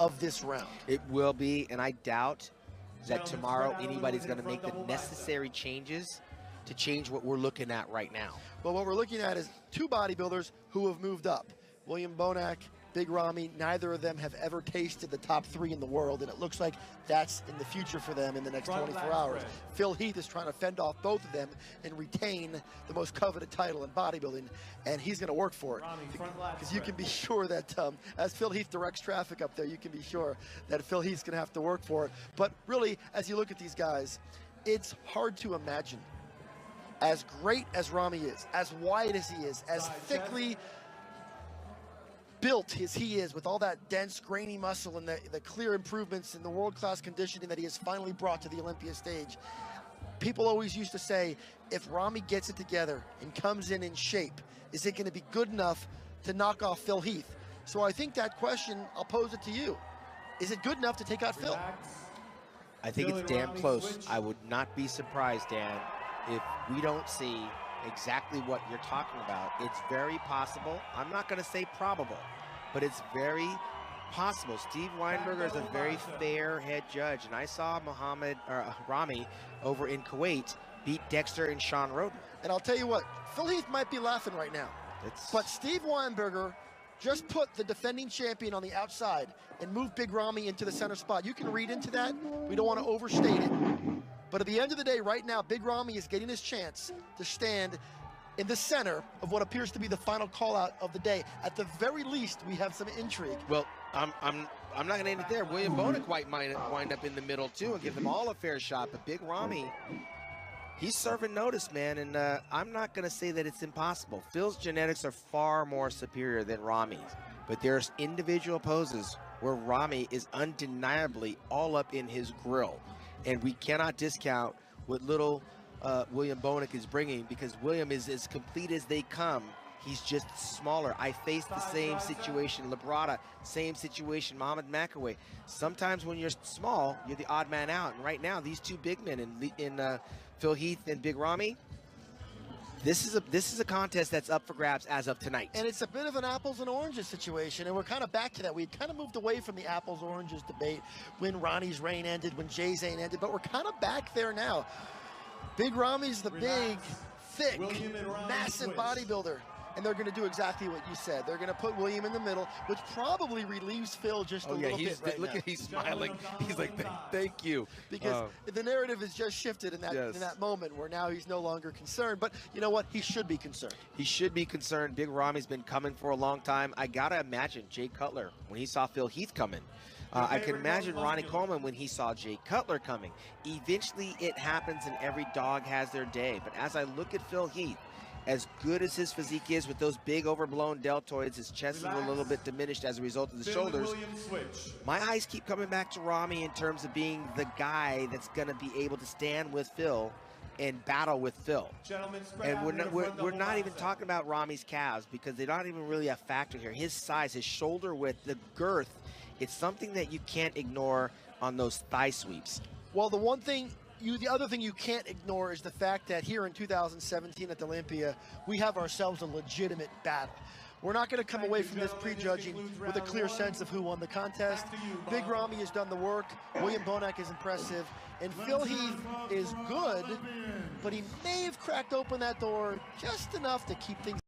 of this round. It will be, and I doubt that tomorrow anybody's going to make the necessary changes to change what we're looking at right now. Well, what we're looking at is two bodybuilders who have moved up. William Bonac, Big Ramy, neither of them have ever tasted the top 3 in the world, and it looks like that's in the future for them in the next 24 hours. Phil Heath is trying to fend off both of them and retain the most coveted title in bodybuilding, and he's going to work for it. Because you can be sure that as Phil Heath directs traffic up there, you can be sure that Phil Heath's going to have to work for it. But really, as you look at these guys, it's hard to imagine, as great as Ramy is, as wide as he is, as thickly built as he is, with all that dense, grainy muscle and the clear improvements in the world-class conditioning that he has finally brought to the Olympia stage. People always used to say, if Ramy gets it together and comes in shape, is it going to be good enough to knock off Phil Heath? So I think that question, I'll pose it to you. Is it good enough to take out Phil? I think it's damn close. I would not be surprised, Dan, if we don't see exactly what you're talking about. It's very possible. I'm not going to say probable, but it's very possible. Steve Weinberger is a very fair head judge, and I saw Ramy over in Kuwait beat Dexter and Sean Roden. And I'll tell you what, Phil Heath might be laughing right now, but Steve Weinberger just put the defending champion on the outside and moved Big Ramy into the center spot. You can read into that. We don't want to overstate it. But at the end of the day, right now, Big Ramy is getting his chance to stand in the center of what appears to be the final call-out of the day. At the very least, we have some intrigue. Well, I'm not going to end it there. William Bonac might wind up in the middle, too, and give them all a fair shot. But Big Ramy, he's serving notice, man, and I'm not going to say that it's impossible. Phil's genetics are far more superior than Ramy's, but there's individual poses where Ramy is undeniably all up in his grill. And we cannot discount what little William Bonac is bringing, because William is as complete as they come. He's just smaller. I faced the same situation. Labrada, same situation. Muhammad McAway. Sometimes when you're small, you're the odd man out. And right now, these two big men in Phil Heath and Big Ramy, this is a contest that's up for grabs as of tonight. And it's a bit of an apples and oranges situation, and we're kind of back to that. We kind of moved away from the apples oranges debate when Ronnie's reign ended, when Jay's reign ended, but we're kind of back there now. Big Ramy's the big, thick, massive bodybuilder, and they're going to do exactly what you said. They're going to put William in the middle, which probably relieves Phil just a little bit right now. Look at, he's smiling. He's like, thank you. Because the narrative has just shifted in that moment where now he's no longer concerned. But you know what? He should be concerned. He should be concerned. Big Ramy's been coming for a long time. I got to imagine Jay Cutler, when he saw Phil Heath coming. I can imagine Ronnie Coleman when he saw Jay Cutler coming. Eventually, it happens and every dog has their day. But as I look at Phil Heath, as good as his physique is with those big overblown deltoids, his chest is a little bit diminished as a result of the shoulders. My eyes keep coming back to Ramy in terms of being the guy that's going to be able to stand with Phil and battle with Phil. And we're not even talking about Ramy's calves, because they're not even really a factor here. His size, his shoulder width, the girth, it's something that you can't ignore on those thigh sweeps. Well, the other thing you can't ignore is the fact that here in 2017 at the Olympia, we have ourselves a legitimate battle. We're not going to come away from this prejudging with a clear sense of who won the contest. Big Ramy has done the work. William Bonac is impressive. And Phil Heath is good, but he may have cracked open that door just enough to keep things